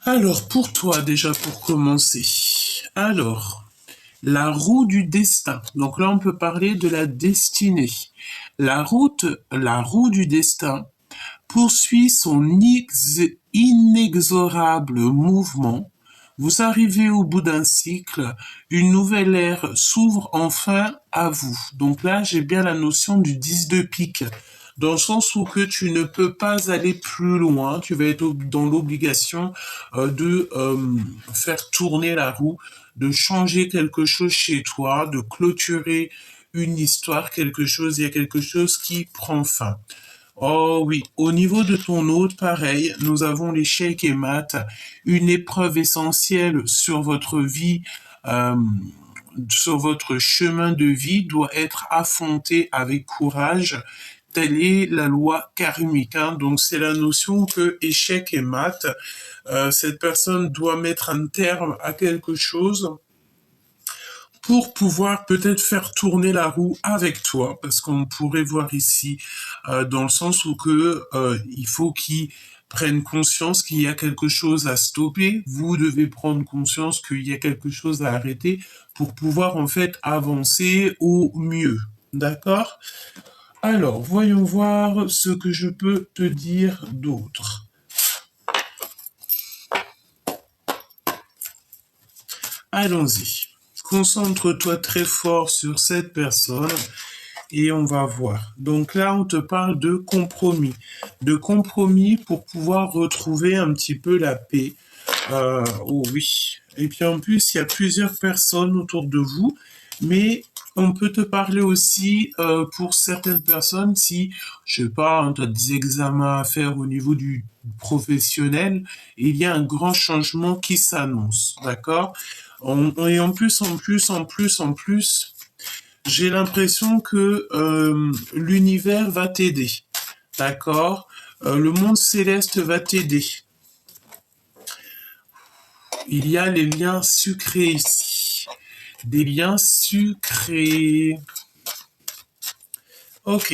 Alors, pour toi, déjà, pour commencer. Alors, la roue du destin. Donc là, on peut parler de la destinée. La roue du destin poursuit son inexorable mouvement. Vous arrivez au bout d'un cycle, une nouvelle ère s'ouvre enfin à vous. Donc là, j'ai bien la notion du 10 de pique, dans le sens où que tu ne peux pas aller plus loin, tu vas être dans l'obligation de faire tourner la roue, de changer quelque chose chez toi, de clôturer une histoire, quelque chose, il y a quelque chose qui prend fin. Oh oui, au niveau de ton hôte, pareil, nous avons l'échec et maths, une épreuve essentielle sur votre vie, euh, sur votre chemin de vie doit être affrontée avec courage. Telle est la loi karmique, hein. Donc c'est la notion que échec et maths, cette personne doit mettre un terme à quelque chose pour pouvoir peut-être faire tourner la roue avec toi, parce qu'on pourrait voir ici dans le sens où que il faut qu'ils prennent conscience qu'il y a quelque chose à stopper, vous devez prendre conscience qu'il y a quelque chose à arrêter pour pouvoir en fait avancer au mieux. D'accord? Alors, voyons voir ce que je peux te dire d'autre. Allons-y. Concentre-toi très fort sur cette personne et on va voir. Donc là, on te parle de compromis. De compromis pour pouvoir retrouver un petit peu la paix. Oh oui. Et puis en plus, il y a plusieurs personnes autour de vous, mais on peut te parler aussi pour certaines personnes si, je sais pas, hein, tu as des examens à faire au niveau du professionnel, il y a un grand changement qui s'annonce, d'accord? Et en plus, j'ai l'impression que l'univers va t'aider, d'accord? Le monde céleste va t'aider. Il y a les liens sucrés ici. Des liens sucrés. Ok.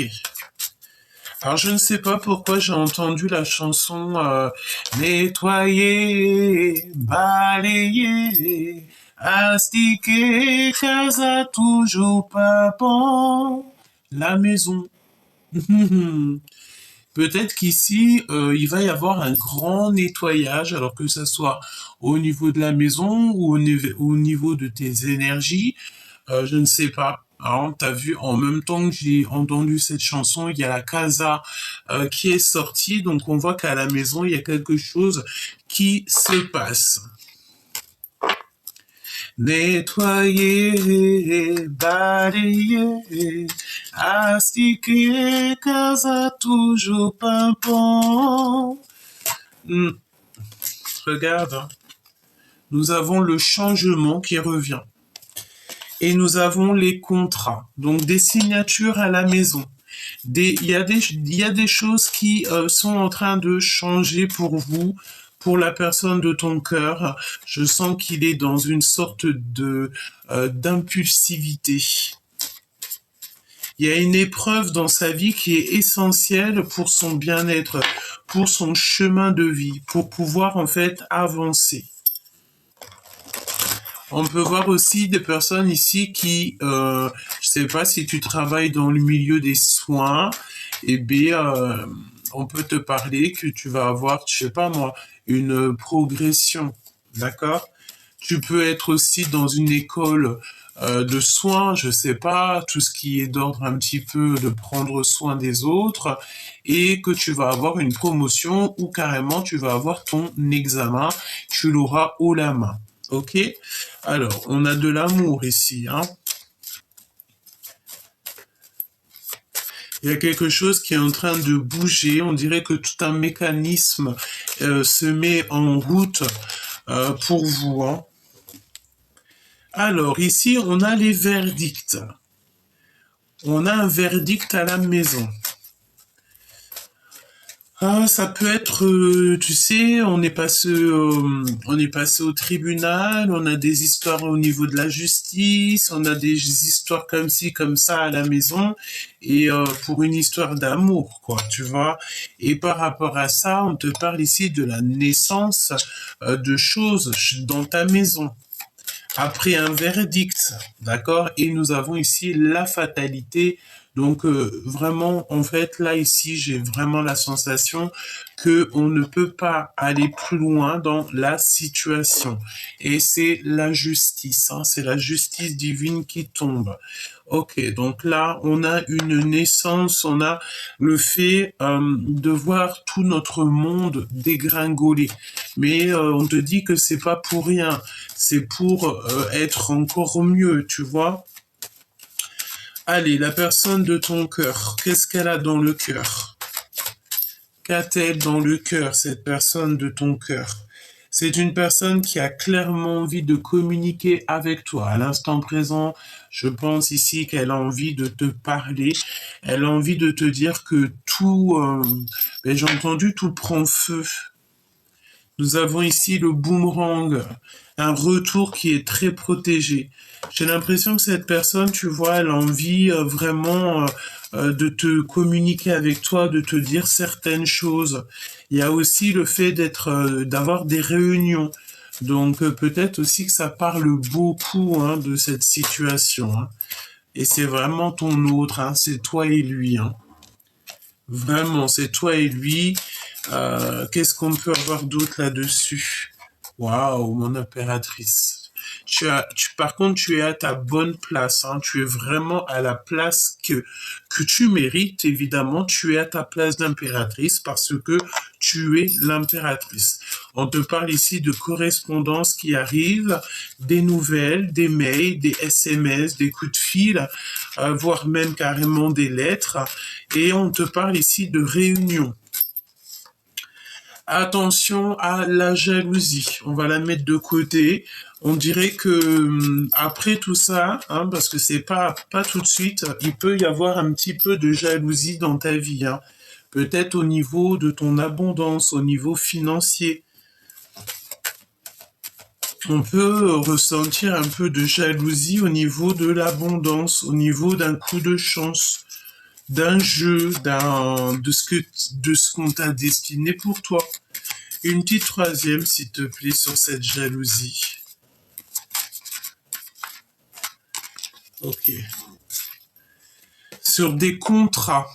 Alors je ne sais pas pourquoi j'ai entendu la chanson nettoyer, balayer, astiquer, casa toujours pas bon, la maison. Peut-être qu'ici, il va y avoir un grand nettoyage, alors que ce soit au niveau de la maison ou au niveau de tes énergies, je ne sais pas. Alors, t'as vu, en même temps que j'ai entendu cette chanson, il y a la casa qui est sortie, donc on voit qu'à la maison, il y a quelque chose qui se passe. Nettoyer, balayer, astiquer, casa toujours pimpant. Regarde, hein. Nous avons le changement qui revient. Et nous avons les contrats, donc des signatures à la maison. Il y a des choses qui sont en train de changer pour vous, pour la personne de ton cœur. Je sens qu'il est dans une sorte de d'impulsivité. Il y a une épreuve dans sa vie qui est essentielle pour son bien-être, pour son chemin de vie, pour pouvoir en fait avancer. On peut voir aussi des personnes ici qui, je sais pas si tu travailles dans le milieu des soins, eh bien, on peut te parler que tu vas avoir, je sais pas moi, une progression, d'accord? Tu peux être aussi dans une école de soins, je sais pas, tout ce qui est d'ordre un petit peu de prendre soin des autres, et que tu vas avoir une promotion ou carrément tu vas avoir ton examen, tu l'auras haut la main. Ok? Alors, on a de l'amour ici, hein. Il y a quelque chose qui est en train de bouger. On dirait que tout un mécanisme se met en route pour vous, hein. Alors, ici, on a les verdicts. On a un verdict à la maison. Ah, ça peut être, tu sais, on est passé au tribunal, on a des histoires au niveau de la justice, on a des histoires comme ci, comme ça à la maison, et pour une histoire d'amour, quoi, tu vois. Et par rapport à ça, on te parle ici de la naissance de choses dans ta maison après un verdict, d'accord? Et nous avons ici la fatalité. Donc vraiment, en fait, là ici, j'ai vraiment la sensation que on ne peut pas aller plus loin dans la situation. Et c'est la justice, hein, c'est la justice divine qui tombe. Ok, donc là, on a une naissance, on a le fait de voir tout notre monde dégringoler. Mais on te dit que c'est pas pour rien, c'est pour être encore mieux, tu vois. Allez, la personne de ton cœur, qu'est-ce qu'elle a dans le cœur? Qu'a-t-elle dans le cœur, cette personne de ton cœur? C'est une personne qui a clairement envie de communiquer avec toi. À l'instant présent, je pense ici qu'elle a envie de te parler. Elle a envie de te dire que tout, ben, j'ai entendu, tout prend feu. Nous avons ici le boomerang, un retour qui est très protégé. J'ai l'impression que cette personne, tu vois, elle a envie vraiment de te communiquer avec toi, de te dire certaines choses. Il y a aussi le fait d'avoir des réunions. Donc peut-être aussi que ça parle beaucoup hein, de cette situation. Hein. Et c'est vraiment ton autre, hein, c'est toi et lui. Hein. Vraiment, c'est toi et lui. Qu'est-ce qu'on peut avoir d'autre là-dessus? Waouh, mon impératrice. Par contre, tu es à ta bonne place. Hein. Tu es vraiment à la place que tu mérites. Évidemment, tu es à ta place d'impératrice parce que tu es l'impératrice. On te parle ici de correspondance qui arrive, des nouvelles, des mails, des SMS, des coups de fil, voire même carrément des lettres. Et on te parle ici de réunion. Attention à la jalousie. On va la mettre de côté. On dirait que après tout ça, hein, parce que c'est pas tout de suite, il peut y avoir un petit peu de jalousie dans ta vie. Hein. Peut-être au niveau de ton abondance, au niveau financier. On peut ressentir un peu de jalousie au niveau de l'abondance, au niveau d'un coup de chance, d'un jeu, de ce qu'on t'a destiné pour toi. Une petite troisième, s'il te plaît, sur cette jalousie. Ok. Sur des contrats.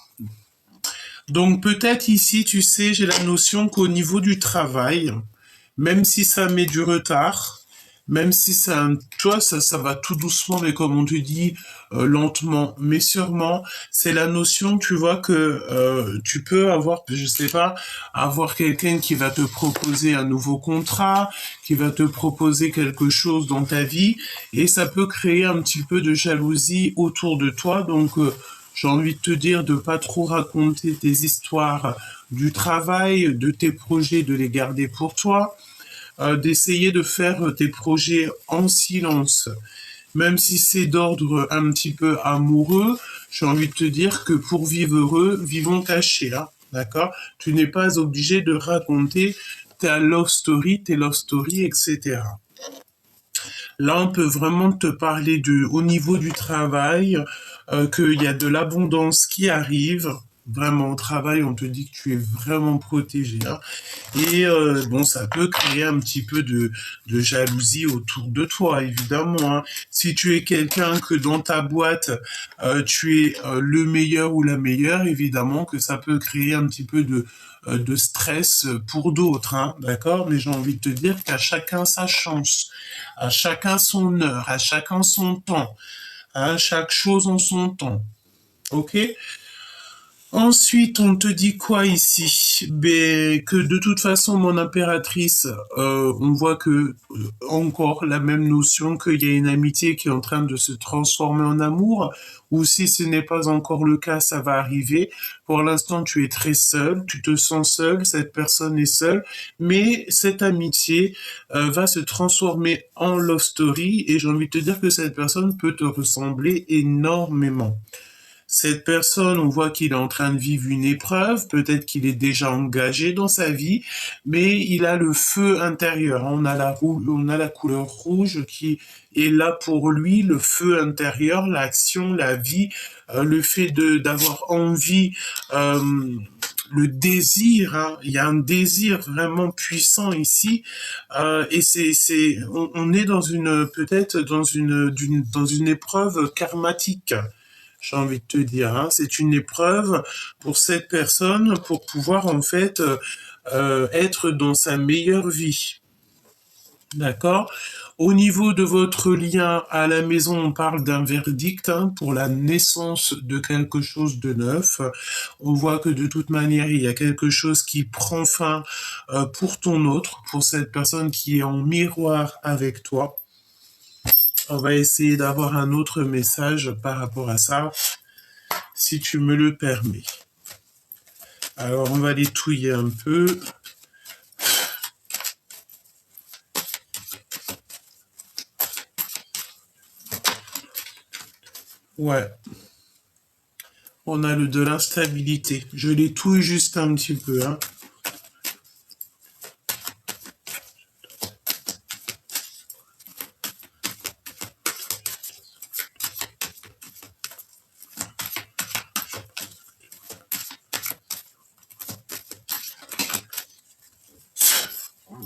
Donc peut-être ici, tu sais, j'ai la notion qu'au niveau du travail, même si ça met du retard, même si ça, toi, ça va tout doucement, mais comme on te dit, lentement, mais sûrement, c'est la notion, tu vois, que tu peux avoir, je sais pas, avoir quelqu'un qui va te proposer un nouveau contrat, qui va te proposer quelque chose dans ta vie, et ça peut créer un petit peu de jalousie autour de toi, donc j'ai envie de te dire de pas trop raconter tes histoires du travail, de tes projets, de les garder pour toi, d'essayer de faire tes projets en silence. Même si c'est d'ordre un petit peu amoureux, j'ai envie de te dire que pour vivre heureux, vivons cachés, hein, d'accord? Tu n'es pas obligé de raconter tes love stories, etc. Là, on peut vraiment te parler au niveau du travail, qu'il y a de l'abondance qui arrive. Vraiment, au travail, on te dit que tu es vraiment protégé. Hein. Et bon, ça peut créer un petit peu de jalousie autour de toi, évidemment. Hein. Si tu es quelqu'un que dans ta boîte, tu es le meilleur ou la meilleure, évidemment que ça peut créer un petit peu de stress pour d'autres, hein, d'accord? Mais j'ai envie de te dire qu'à chacun sa chance, à chacun son heure, à chacun son temps, à chaque chose en son temps. Ok? Ensuite, on te dit quoi ici? Ben, que de toute façon, mon impératrice, on voit que encore la même notion qu'il y a une amitié qui est en train de se transformer en amour, ou si ce n'est pas encore le cas, ça va arriver. Pour l'instant, tu es très seul, tu te sens seul, cette personne est seule, mais cette amitié va se transformer en love story, et j'ai envie de te dire que cette personne peut te ressembler énormément. Cette personne, on voit qu'il est en train de vivre une épreuve, peut-être qu'il est déjà engagé dans sa vie, mais il a le feu intérieur. On a la couleur rouge qui est là pour lui, le feu intérieur, l'action, la vie, le fait de d'avoir envie, le désir, hein. Il y a un désir vraiment puissant ici, et on est dans une, peut-être dans une épreuve karmatique. J'ai envie de te dire, hein. C'est une épreuve pour cette personne pour pouvoir en fait être dans sa meilleure vie. D'accord? Au niveau de votre lien à la maison, on parle d'un verdict, hein, pour la naissance de quelque chose de neuf. On voit que de toute manière, il y a quelque chose qui prend fin pour ton autre, pour cette personne qui est en miroir avec toi. On va essayer d'avoir un autre message par rapport à ça, si tu me le permets. Alors, on va les touiller un peu. Ouais, on a le de l'instabilité. Je les touille juste un petit peu, hein.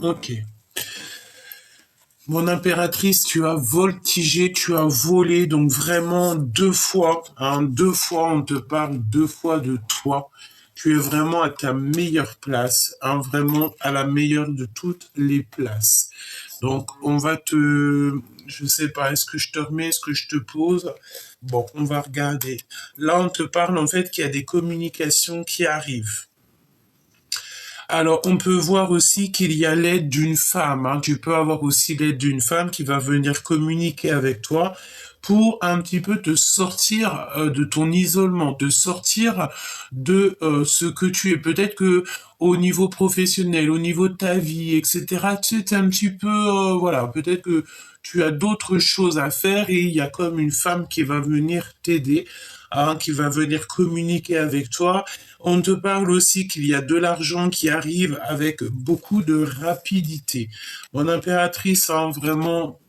Ok. Mon impératrice, tu as voltigé, tu as volé, donc vraiment deux fois, hein, deux fois on te parle deux fois de toi. Tu es vraiment à ta meilleure place, hein, vraiment à la meilleure de toutes les places. Donc on va je sais pas, est-ce que je te remets, est-ce que je te pose? Bon, on va regarder. Là, on te parle en fait qu'il y a des communications qui arrivent. Alors, on peut voir aussi qu'il y a l'aide d'une femme, hein. Tu peux avoir aussi l'aide d'une femme qui va venir communiquer avec toi pour un petit peu te sortir de ton isolement, te sortir de ce que tu es. Peut-être que au niveau professionnel, au niveau de ta vie, etc., tu es un petit peu, voilà, peut-être que tu as d'autres choses à faire et il y a comme une femme qui va venir t'aider, hein, qui va venir communiquer avec toi. On te parle aussi qu'il y a de l'argent qui arrive avec beaucoup de rapidité. Mon impératrice, hein, vraiment,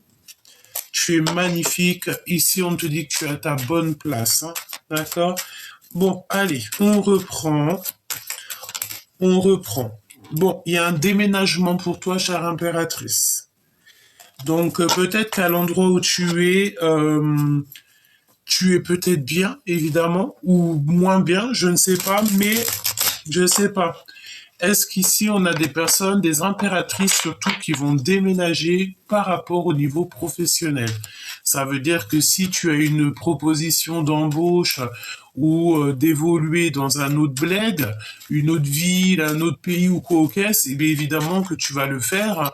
tu es magnifique. Ici, on te dit que tu as ta bonne place, hein. D'accord? Bon, allez, on reprend. On reprend. Bon, il y a un déménagement pour toi, chère impératrice. Donc, peut-être qu'à l'endroit où tu es peut-être bien, évidemment, ou moins bien, je ne sais pas, mais je ne sais pas. Est-ce qu'ici, on a des personnes, des impératrices surtout, qui vont déménager par rapport au niveau professionnel? Ça veut dire que si tu as une proposition d'embauche ou d'évoluer dans un autre bled, une autre ville, un autre pays ou quoi au caisse, eh bien évidemment que tu vas le faire.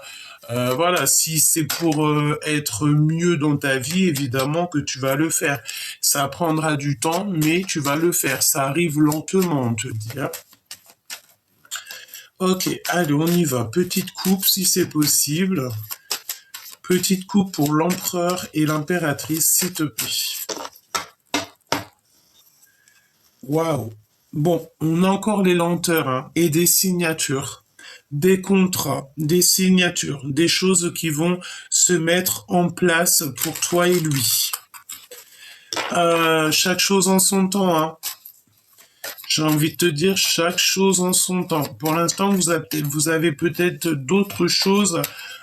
Voilà, si c'est pour être mieux dans ta vie, évidemment que tu vas le faire. Ça prendra du temps, mais tu vas le faire. Ça arrive lentement, on te dit, hein. Ok, allez, on y va. Petite coupe, si c'est possible. Petite coupe pour l'empereur et l'impératrice, s'il te plaît. Waouh. Bon, on a encore les lenteurs, hein, et des signatures, des contrats, des signatures, des choses qui vont se mettre en place pour toi et lui. Chaque chose en son temps, hein. J'ai envie de te dire chaque chose en son temps. Pour l'instant, vous avez peut-être d'autres choses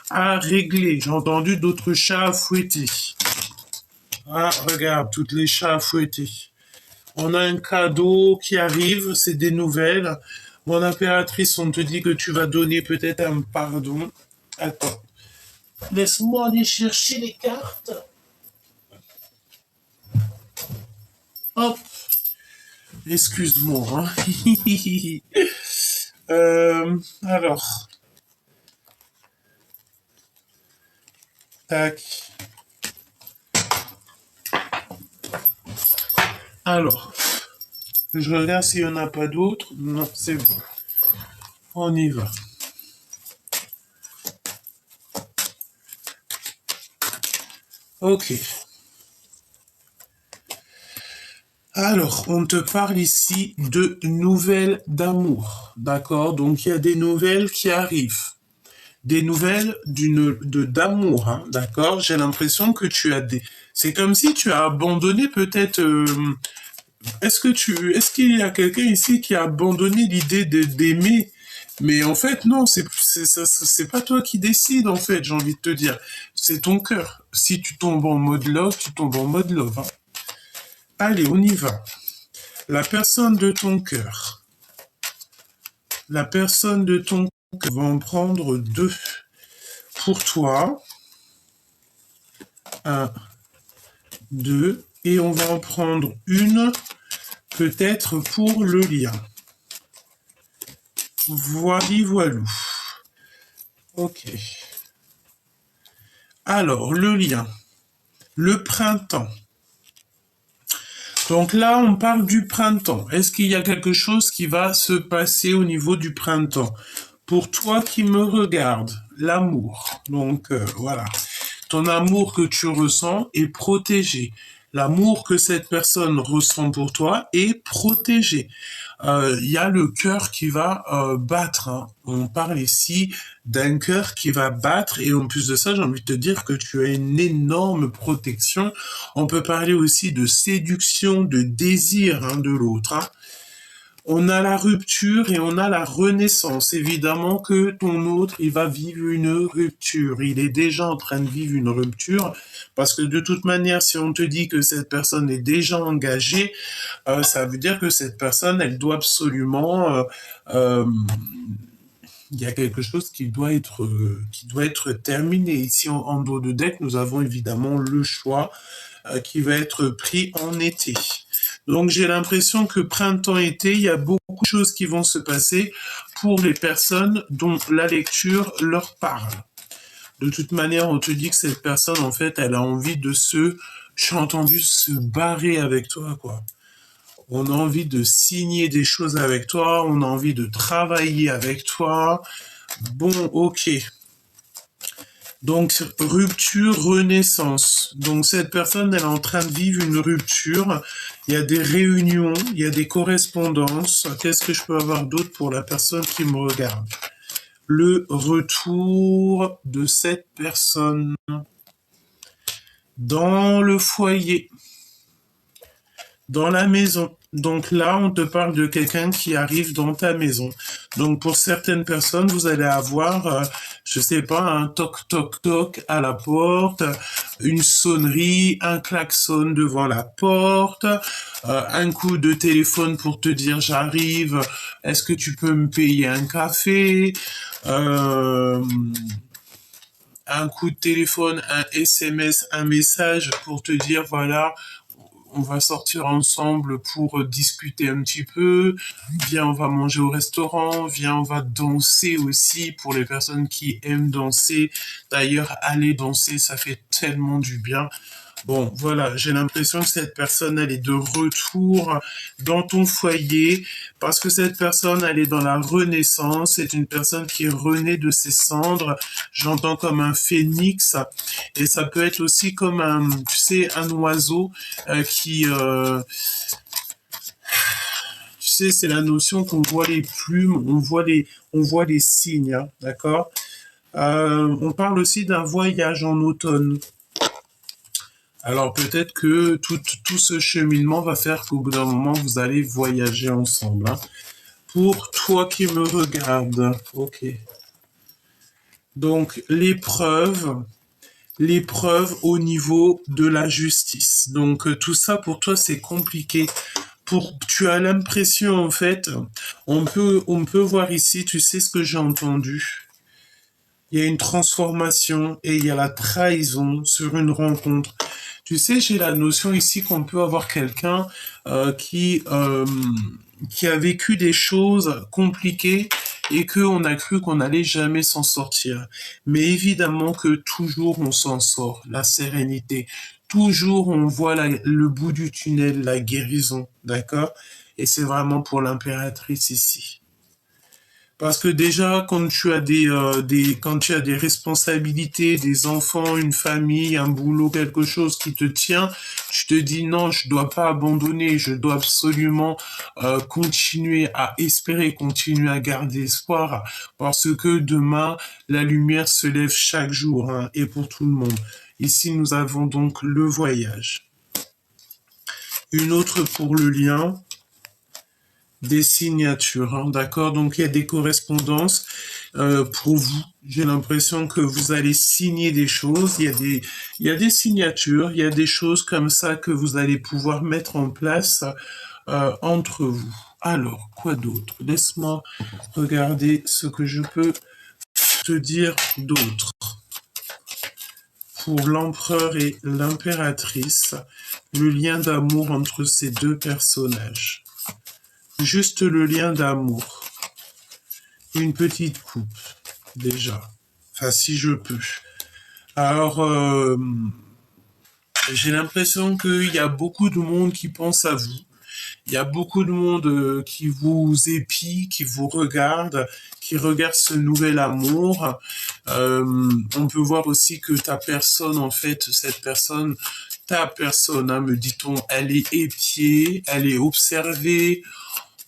à régler. J'ai entendu d'autres chats à fouetter. Ah, regarde, toutes les chats à fouetter. On a un cadeau qui arrive, c'est des nouvelles. Mon impératrice, on te dit que tu vas donner peut-être un pardon. Attends. Laisse-moi aller chercher les cartes. Hop. Excuse-moi, hein. Alors, tac. Alors, je regarde s'il n'y en a pas d'autres. Non, c'est bon. On y va. Ok. Alors, on te parle ici de nouvelles d'amour, d'accord? Donc, il y a des nouvelles qui arrivent. Des nouvelles d'amour, hein, d'accord? J'ai l'impression que tu as des... C'est comme si tu as abandonné peut-être... est-ce qu'il y a quelqu'un ici qui a abandonné l'idée d'aimer? Mais en fait, non, c'est pas toi qui décides, en fait, j'ai envie de te dire. C'est ton cœur. Si tu tombes en mode love, tu tombes en mode love, hein. Allez, on y va. La personne de ton cœur. La personne de ton cœur va en prendre deux pour toi. Un, deux. Et on va en prendre une, peut-être pour le lien. Voili voilou. Ok. Alors, le lien. Le printemps. Donc là, on parle du printemps. Est-ce qu'il y a quelque chose qui va se passer au niveau du printemps? Pour toi qui me regardes, l'amour. Donc voilà. Ton amour que tu ressens est protégé. L'amour que cette personne ressent pour toi est protégé. Il y a le cœur qui va battre, hein. On parle ici d'un cœur qui va battre et en plus de ça, j'ai envie de te dire que tu as une énorme protection. On peut parler aussi de séduction, de désir, hein, de l'autre, hein. On a la rupture et on a la renaissance. Évidemment que ton autre, il va vivre une rupture. Il est déjà en train de vivre une rupture parce que de toute manière, si on te dit que cette personne est déjà engagée, ça veut dire que cette personne, elle doit absolument... euh, il y a quelque chose qui doit être terminé. Ici, en dos de deck, nous avons évidemment le choix qui va être pris en été. Donc j'ai l'impression que printemps-été, il y a beaucoup de choses qui vont se passer pour les personnes dont la lecture leur parle. De toute manière, on te dit que cette personne, en fait, elle a envie de j'ai entendu, se barrer avec toi, quoi. On a envie de signer des choses avec toi, on a envie de travailler avec toi. Bon, ok. Donc, rupture, renaissance. Donc, cette personne, elle est en train de vivre une rupture. Il y a des réunions, il y a des correspondances. Qu'est-ce que je peux avoir d'autre pour la personne qui me regarde? Le retour de cette personne dans le foyer, dans la maison. Donc là, on te parle de quelqu'un qui arrive dans ta maison. Donc pour certaines personnes, vous allez avoir, je sais pas, un toc toc toc à la porte, une sonnerie, un klaxon devant la porte, un coup de téléphone pour te dire j'arrive, est-ce que tu peux me payer un café, un coup de téléphone, un SMS, un message pour te dire voilà, on va sortir ensemble pour discuter un petit peu, viens on va manger au restaurant, viens on va danser aussi pour les personnes qui aiment danser. D'ailleurs, aller danser, ça fait tellement du bien. Bon, voilà, j'ai l'impression que cette personne, elle est de retour dans ton foyer parce que cette personne, elle est dans la renaissance. C'est une personne qui renaît de ses cendres. J'entends comme un phénix et ça peut être aussi comme un, tu sais, un oiseau tu sais, c'est la notion qu'on voit les plumes, on voit les signes, hein, d'accord? On parle aussi d'un voyage en automne. Alors peut-être que tout ce cheminement va faire qu'au bout d'un moment, vous allez voyager ensemble, hein. Pour toi qui me regarde, ok. Donc l'épreuve au niveau de la justice. Donc tout ça pour toi c'est compliqué. Tu as l'impression en fait, on peut voir ici, tu sais ce que j'ai entendu. Il y a une transformation et il y a la trahison sur une rencontre. Tu sais, j'ai la notion ici qu'on peut avoir quelqu'un qui a vécu des choses compliquées et qu'on a cru qu'on n'allait jamais s'en sortir. Mais évidemment que toujours on s'en sort, la sérénité. Toujours on voit le bout du tunnel, la guérison, d'accord? Et c'est vraiment pour l'impératrice ici. Parce que déjà, quand tu as quand tu as des responsabilités, des enfants, une famille, un boulot, quelque chose qui te tient, tu te dis non, je dois pas abandonner, je dois absolument continuer à espérer, continuer à garder espoir, parce que demain, la lumière se lève chaque jour, hein, et pour tout le monde. Ici, nous avons donc le voyage. Une autre pour le lien, des signatures, hein, d'accord? Donc il y a des correspondances pour vous. J'ai l'impression que vous allez signer des choses. Il y a des signatures, il y a des choses comme ça que vous allez pouvoir mettre en place entre vous. Alors, quoi d'autre? Laisse-moi regarder ce que je peux te dire d'autre. Pour l'empereur et l'impératrice, le lien d'amour entre ces deux personnages. Juste le lien d'amour. Une petite coupe, déjà. Enfin, si je peux. Alors, j'ai l'impression qu'il y a beaucoup de monde qui pense à vous. Il y a beaucoup de monde qui vous épie, qui vous regarde, qui regarde ce nouvel amour. On peut voir aussi que ta personne, en fait, ta personne, hein, me dit-on, elle est épiée, elle est observée.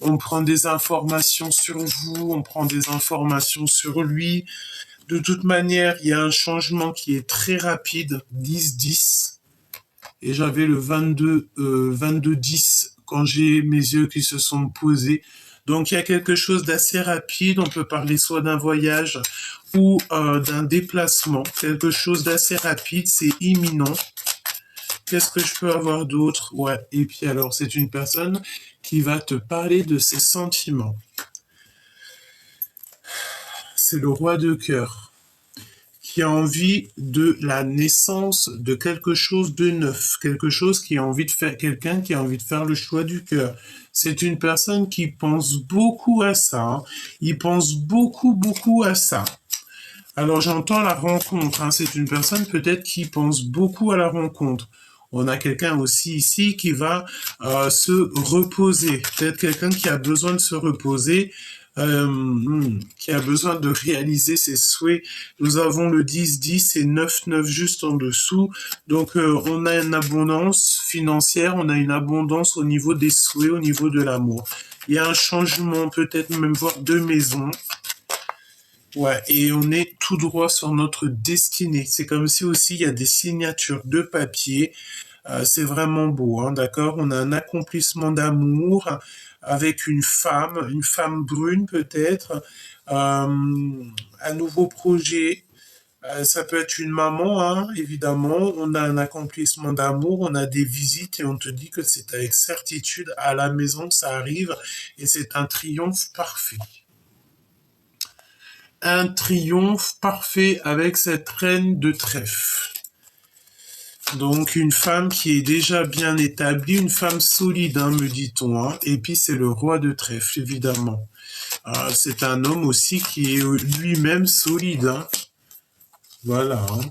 On prend des informations sur vous, on prend des informations sur lui. De toute manière, il y a un changement qui est très rapide, 10-10. Et j'avais le 22-10 quand j'ai mes yeux qui se sont posés. Donc il y a quelque chose d'assez rapide, on peut parler soit d'un voyage ou d'un déplacement. Quelque chose d'assez rapide, c'est imminent. Qu'est-ce que je peux avoir d'autre? Ouais, et puis alors c'est une personne qui va te parler de ses sentiments. C'est le roi de cœur qui a envie de la naissance de quelque chose de neuf, quelque chose qui a envie de faire, quelqu'un qui a envie de faire le choix du cœur. C'est une personne qui pense beaucoup à ça, hein. Il pense beaucoup à ça. Alors j'entends la rencontre, hein. C'est une personne peut-être qui pense beaucoup à la rencontre. On a quelqu'un aussi ici qui va se reposer, peut-être quelqu'un qui a besoin de se reposer, qui a besoin de réaliser ses souhaits. Nous avons le 10-10 et 9-9 juste en dessous. Donc on a une abondance financière, on a une abondance au niveau des souhaits, au niveau de l'amour. Il y a un changement, peut-être même voire de maison. Ouais, et on est tout droit sur notre destinée. C'est comme si aussi il y a des signatures de papier. C'est vraiment beau, hein, d'accord? On a un accomplissement d'amour avec une femme brune peut-être, un nouveau projet. Ça peut être une maman, hein, évidemment. On a un accomplissement d'amour, on a des visites et on te dit que c'est avec certitude à la maison que ça arrive et c'est un triomphe parfait. Un triomphe parfait avec cette reine de trèfle. Donc une femme qui est déjà bien établie, une femme solide, hein, me dit-on. Hein. Et puis c'est le roi de trèfle, évidemment. C'est un homme aussi qui est lui-même solide. Hein. Voilà. Hein.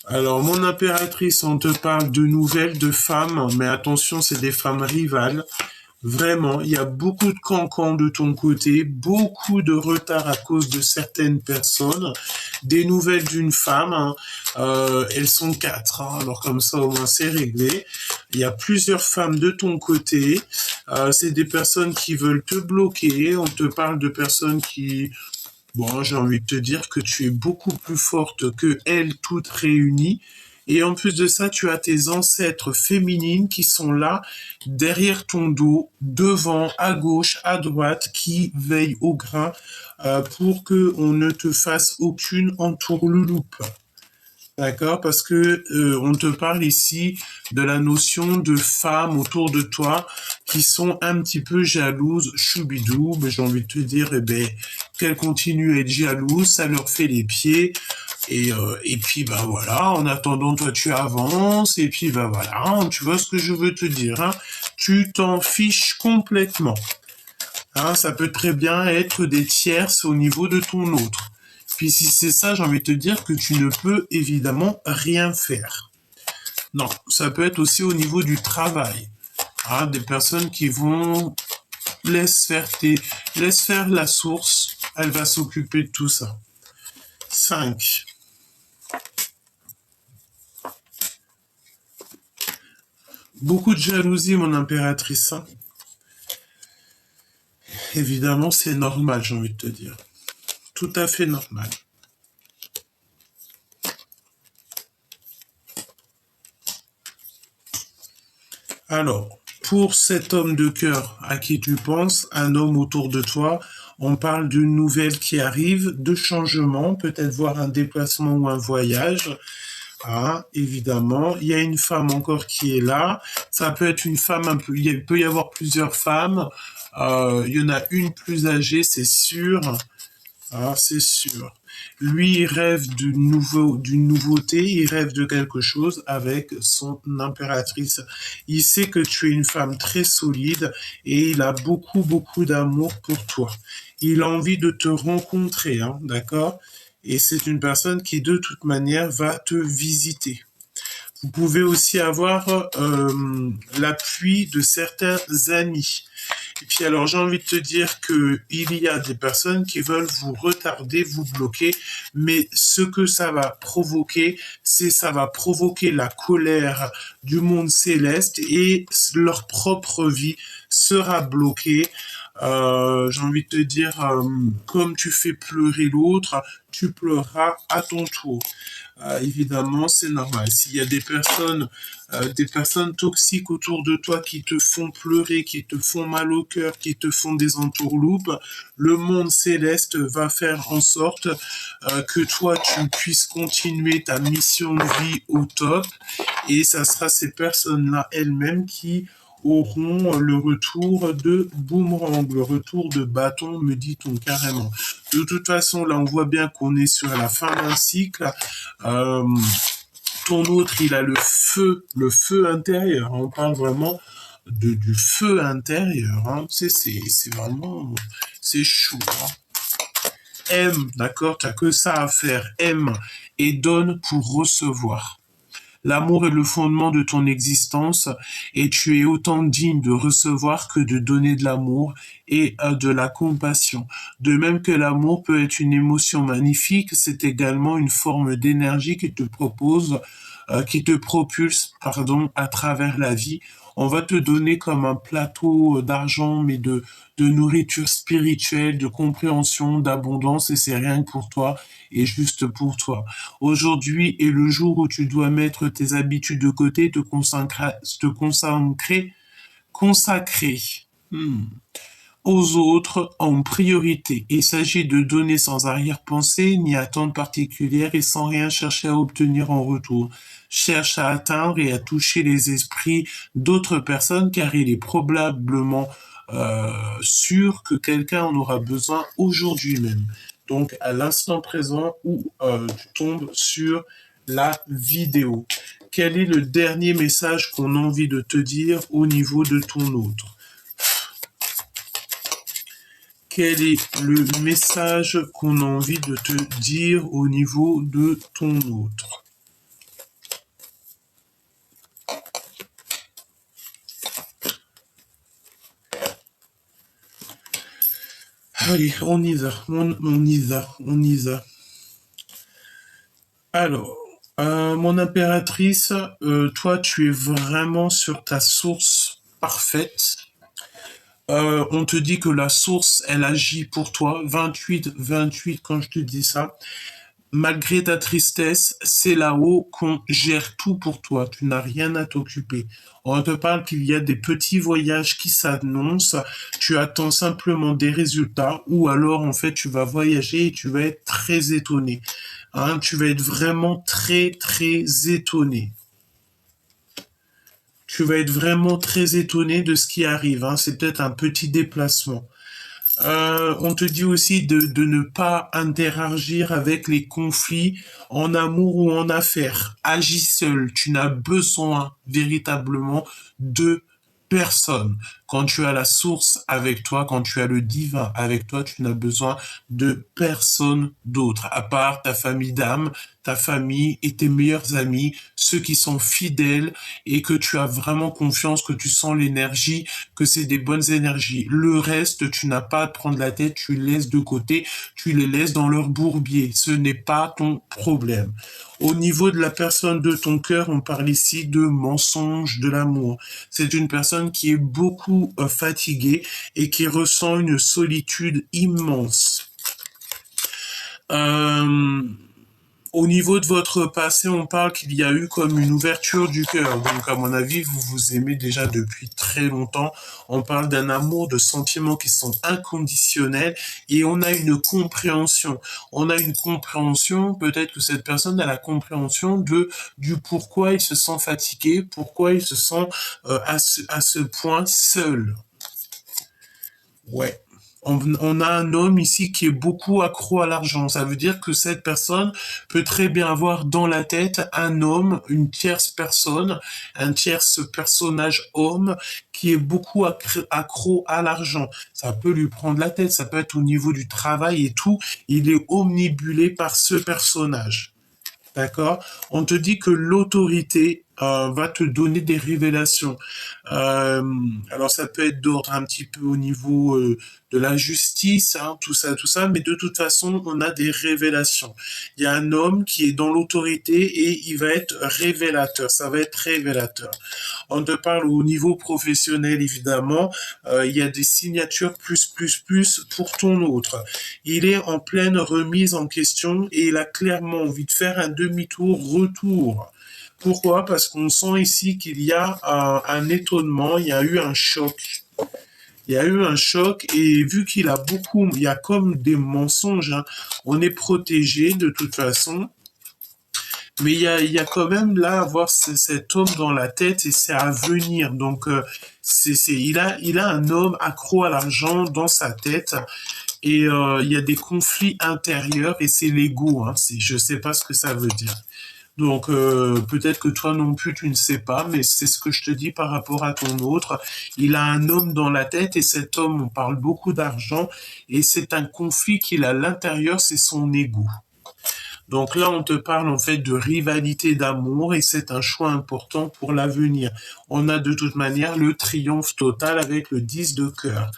Alors mon impératrice, on te parle de nouvelles de femmes, mais attention, c'est des femmes rivales. Vraiment, il y a beaucoup de cancans de ton côté, beaucoup de retard à cause de certaines personnes. Des nouvelles d'une femme, hein, elles sont 4, hein, alors comme ça au moins c'est réglé. Il y a plusieurs femmes de ton côté, c'est des personnes qui veulent te bloquer, on te parle de personnes qui... Bon, j'ai envie de te dire que tu es beaucoup plus forte que elles toutes réunies. Et en plus de ça, tu as tes ancêtres féminines qui sont là, derrière ton dos, devant, à gauche, à droite, qui veillent au grain pour que on ne te fasse aucune entourloupe. D'accord? Parce que on te parle ici de la notion de femmes autour de toi qui sont un petit peu jalouses, choubidou, mais j'ai envie de te dire, eh ben, qu'elles continuent à être jalouses, ça leur fait les pieds. Et puis ben voilà, en attendant toi tu avances et puis ben voilà, tu vois ce que je veux te dire, hein, tu t'en fiches complètement. Hein, ça peut très bien être des tierces au niveau de ton autre. Puis si c'est ça, j'ai envie de te dire que tu ne peux évidemment rien faire. Non, ça peut être aussi au niveau du travail. Hein, des personnes qui vont laisse faire laisse faire la source, elle va s'occuper de tout ça. 5. Beaucoup de jalousie, mon impératrice. Hein. Évidemment, c'est normal, j'ai envie de te dire. Tout à fait normal. Alors, pour cet homme de cœur à qui tu penses, un homme autour de toi, on parle d'une nouvelle qui arrive, de changement, peut-être voir un déplacement ou un voyage. Ah, évidemment, il y a une femme encore qui est là. Ça peut être une femme un peu, il peut y avoir plusieurs femmes. Il y en a une plus âgée, c'est sûr. Ah, c'est sûr. Lui, il rêve d'une nouveauté, il rêve de quelque chose avec son impératrice. Il sait que tu es une femme très solide et il a beaucoup, beaucoup d'amour pour toi. Il a envie de te rencontrer, hein, d'accord? Et c'est une personne qui, de toute manière, va te visiter. Vous pouvez aussi avoir l'appui de certains amis. Et puis alors j'ai envie de te dire que il y a des personnes qui veulent vous retarder, vous bloquer, mais ce que ça va provoquer, c'est ça va provoquer la colère du monde céleste et leur propre vie sera bloquée. J'ai envie de te dire, comme tu fais pleurer l'autre, tu pleureras à ton tour. Évidemment, c'est normal. S'il y a des personnes toxiques autour de toi qui te font pleurer, qui te font mal au cœur, qui te font des entourloupes, le monde céleste va faire en sorte que toi, tu puisses continuer ta mission de vie au top. Et ça sera ces personnes-là elles-mêmes qui auront le retour de boomerang, le retour de bâton, me dit-on carrément. De toute façon, là, on voit bien qu'on est sur la fin d'un cycle. Euh, Ton autre, il a le feu intérieur. On parle vraiment du feu intérieur. Hein. C'est vraiment, c'est chaud. Hein. Aime, d'accord, t'as que ça à faire. Aime et donne pour recevoir. L'amour est le fondement de ton existence et tu es autant digne de recevoir que de donner de l'amour et de la compassion. De même que l'amour peut être une émotion magnifique, c'est également une forme d'énergie qui te propulse, pardon, à travers la vie. On va te donner comme un plateau d'argent, mais de nourriture spirituelle, de compréhension, d'abondance, et c'est rien que pour toi et juste pour toi. Aujourd'hui est le jour où tu dois mettre tes habitudes de côté, consacrer aux autres en priorité. Il s'agit de donner sans arrière-pensée ni attente particulière et sans rien chercher à obtenir en retour. Cherche à atteindre et à toucher les esprits d'autres personnes car il est probablement sûr que quelqu'un en aura besoin aujourd'hui même. Donc à l'instant présent où tu tombes sur la vidéo. Quel est le dernier message qu'on a envie de te dire au niveau de ton autre? Quel est le message qu'on a envie de te dire au niveau de ton autre? Allez, on y va, on y va, on y va. Alors, mon impératrice, toi, tu es vraiment sur ta source parfaite. On te dit que la source, elle agit pour toi. 28, 28, quand je te dis ça. Malgré ta tristesse, c'est là-haut qu'on gère tout pour toi. Tu n'as rien à t'occuper. On te parle qu'il y a des petits voyages qui s'annoncent. Tu attends simplement des résultats ou alors, en fait, tu vas voyager et tu vas être très étonné. Hein, tu vas être vraiment très, très étonné. Tu vas être vraiment très étonné de ce qui arrive. Hein. C'est peut-être un petit déplacement. On te dit aussi de ne pas interagir avec les conflits en amour ou en affaires. Agis seul. Tu n'as besoin véritablement de personne. Quand tu as la source avec toi, quand tu as le divin avec toi, tu n'as besoin de personne d'autre, à part ta famille d'âme, ta famille et tes meilleurs amis, ceux qui sont fidèles et que tu as vraiment confiance, que tu sens l'énergie, que c'est des bonnes énergies. Le reste, tu n'as pas à te prendre la tête, tu les laisses de côté, tu les laisses dans leur bourbier. Ce n'est pas ton problème. Au niveau de la personne de ton cœur, on parle ici de mensonge de l'amour. C'est une personne qui est beaucoup fatiguée et qui ressent une solitude immense. Euh, Au niveau de votre passé, on parle qu'il y a eu comme une ouverture du cœur. Donc, à mon avis, vous vous aimez déjà depuis très longtemps. On parle d'un amour, de sentiments qui sont inconditionnels et on a une compréhension. On a une compréhension, peut-être que cette personne a la compréhension du pourquoi il se sent fatigué, pourquoi il se sent à ce point seul. Ouais. On a un homme ici qui est beaucoup accro à l'argent. Ça veut dire que cette personne peut très bien avoir dans la tête un homme, une tierce personne, un tierce personnage homme qui est beaucoup accro à l'argent. Ça peut lui prendre la tête, ça peut être au niveau du travail et tout. Il est omnibulé par ce personnage. D'accord? On te dit que l'autorité va te donner des révélations. Euh, alors ça peut être d'ordre un petit peu au niveau de la justice, hein, tout ça, mais de toute façon, on a des révélations. Il y a un homme qui est dans l'autorité et il va être révélateur, ça va être révélateur. On te parle au niveau professionnel, évidemment, il y a des signatures plus pour ton autre. Il est en pleine remise en question et il a clairement envie de faire un demi-tour, retour. Pourquoi? Parce qu'on sent ici qu'il y a un étonnement, il y a eu un choc. Il y a eu un choc et vu qu'il a beaucoup, il y a comme des mensonges, hein, on est protégé de toute façon. Mais il y a quand même là à voir cet homme dans la tête et c'est à venir. Donc il a un homme accro à l'argent dans sa tête et il y a des conflits intérieurs et c'est l'ego. Hein, je sais pas ce que ça veut dire. Donc peut-être que toi non plus tu ne sais pas, mais c'est ce que je te dis par rapport à ton autre. Il a un homme dans la tête et cet homme, on parle beaucoup d'argent et c'est un conflit qu'il a à l'intérieur, c'est son ego. Donc là, on te parle en fait de rivalité d'amour et c'est un choix important pour l'avenir. On a de toute manière le triomphe total avec le 10 de cœur.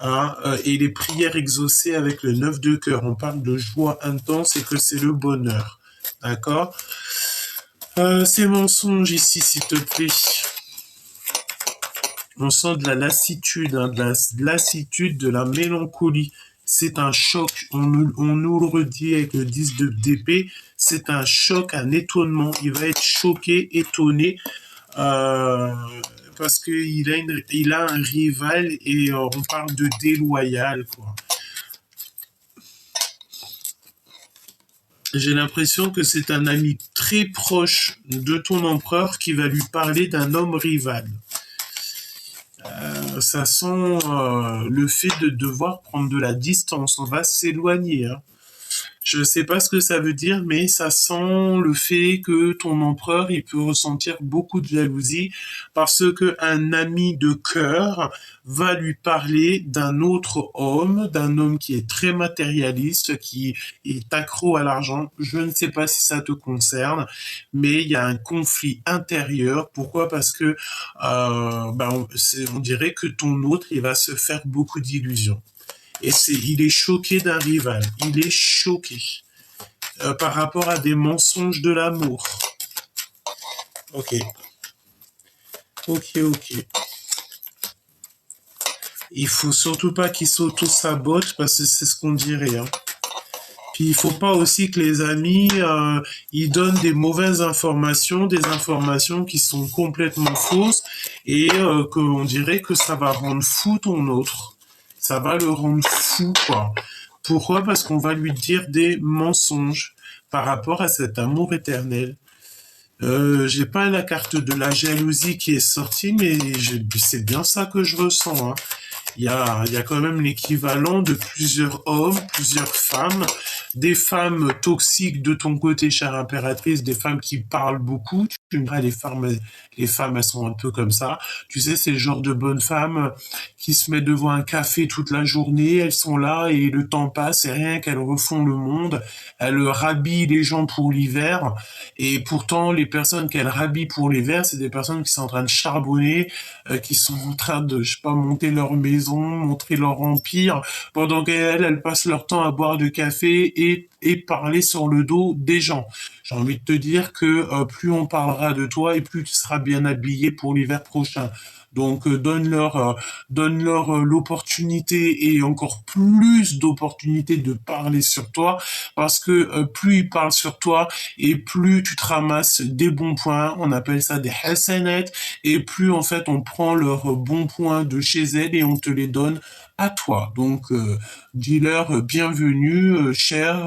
Hein, et les prières exaucées avec le 9 de cœur. On parle de joie intense et que c'est le bonheur. D'accord? Ces mensonges ici, s'il te plaît. On sent de la lassitude, hein, de la lassitude, de la mélancolie. C'est un choc, on nous le redit avec le 10 d'épée, c'est un choc, un étonnement. Il va être choqué, étonné, parce qu'il a un rival et on parle de déloyal, quoi. J'ai l'impression que c'est un ami très proche de ton empereur qui va lui parler d'un homme rival. Ça sent le fait de devoir prendre de la distance. On va s'éloigner. Hein. Je ne sais pas ce que ça veut dire, mais ça sent le fait que ton empereur, il peut ressentir beaucoup de jalousie parce que un ami de cœur va lui parler d'un homme qui est très matérialiste, qui est accro à l'argent. Je ne sais pas si ça te concerne, mais il y a un conflit intérieur. Pourquoi? Parce que on dirait que ton autre, il va se faire beaucoup d'illusions. Et il est choqué d'un rival. Il est choqué par rapport à des mensonges de l'amour. Ok. Ok. Il faut surtout pas qu'il s'auto-sabote parce que c'est ce qu'on dirait. Hein. Puis il faut pas aussi que les amis ils donnent des mauvaises informations, des informations qui sont complètement fausses et qu'on dirait que ça va rendre fou ton autre. Ça va le rendre fou, quoi. Pourquoi? Parce qu'on va lui dire des mensonges par rapport à cet amour éternel. J'ai pas la carte de la jalousie qui est sortie, mais c'est bien ça que je ressens. Hein. il y a quand même l'équivalent de plusieurs hommes, plusieurs femmes, des femmes toxiques de ton côté, chère impératrice, des femmes qui parlent beaucoup. Tu me diras, les femmes, elles sont un peu comme ça. Tu sais, c'est le genre de bonnes femmes qui se mettent devant un café toute la journée, elles sont là et le temps passe et rien qu'elles refont le monde. Elles rhabillent les gens pour l'hiver et pourtant, les personnes qu'elles rhabillent pour l'hiver, c'est des personnes qui sont en train de charbonner, qui sont en train de, je sais pas, monter leur maison, montrer leur empire, pendant qu'elles passent leur temps à boire du café et parler sur le dos des gens. J'ai envie de te dire que plus on parlera de toi et plus tu seras bien habillé pour l'hiver prochain. Donc donne-leur l'opportunité et encore plus d'opportunités de parler sur toi parce que plus ils parlent sur toi et plus tu te ramasses des bons points, on appelle ça des hasanat, et plus en fait on prend leurs bons points de chez elles et on te les donne à toi. Donc dis-leur bienvenue, cher.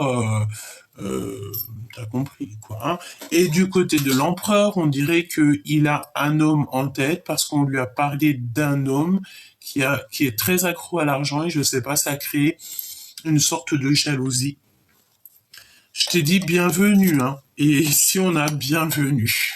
T'as compris quoi. Hein. Et du côté de l'empereur, on dirait qu'il a un homme en tête parce qu'on lui a parlé d'un homme qui est très accro à l'argent et je sais pas, ça crée une sorte de jalousie. Je t'ai dit bienvenue, hein. Et ici on a bienvenue.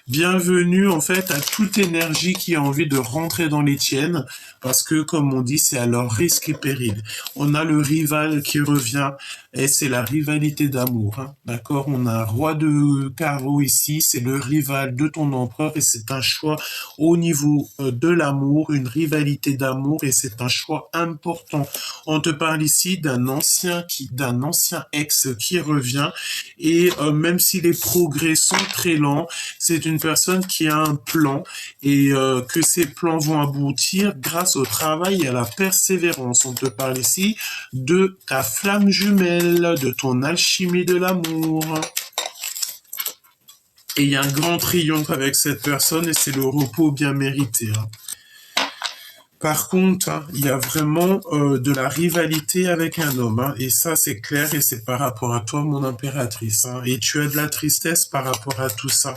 Bienvenue en fait à toute énergie qui a envie de rentrer dans les tiennes, parce que comme on dit, c'est à leur risque et péril. On a le rival qui revient, et c'est la rivalité d'amour. Hein. D'accord. On a un roi de carreau ici, c'est le rival de ton empereur, et c'est un choix au niveau de l'amour, une rivalité d'amour, et c'est un choix important. On te parle ici d'un ancien ex qui revient, et même si les progrès sont très lents, c'est une personne qui a un plan et que ces plans vont aboutir grâce au travail et à la persévérance. On te parle ici de ta flamme jumelle, de ton alchimie de l'amour. Et il y a un grand triomphe avec cette personne et c'est le repos bien mérité. Hein. Par contre, hein, il y a vraiment de la rivalité avec un homme, hein, et ça c'est clair et c'est par rapport à toi, mon impératrice. Hein, et tu as de la tristesse par rapport à tout ça.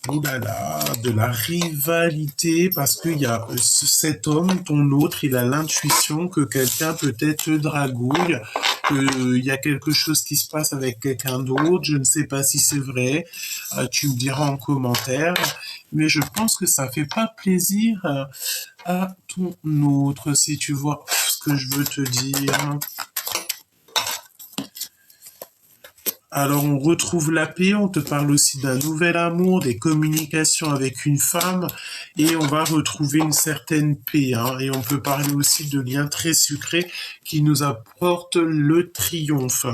Oh là là, de la rivalité, parce qu'il y a cet homme, ton autre, il a l'intuition que quelqu'un peut-être te dragouille, qu'il y a quelque chose qui se passe avec quelqu'un d'autre, je ne sais pas si c'est vrai, tu me diras en commentaire, mais je pense que ça fait pas plaisir à ton autre, si tu vois ce que je veux te dire. Alors on retrouve la paix, on te parle aussi d'un nouvel amour, des communications avec une femme, et on va retrouver une certaine paix. Hein, et on peut parler aussi de liens très sucrés qui nous apportent le triomphe.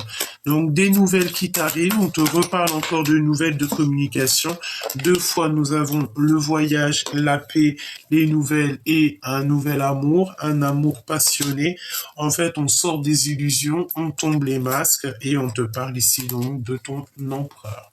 Donc des nouvelles qui t'arrivent, on te reparle encore de nouvelles de communication. 2 fois nous avons le voyage, la paix, les nouvelles et un nouvel amour, un amour passionné. En fait, on sort des illusions, on tombe les masques et on te parle ici donc de ton empereur.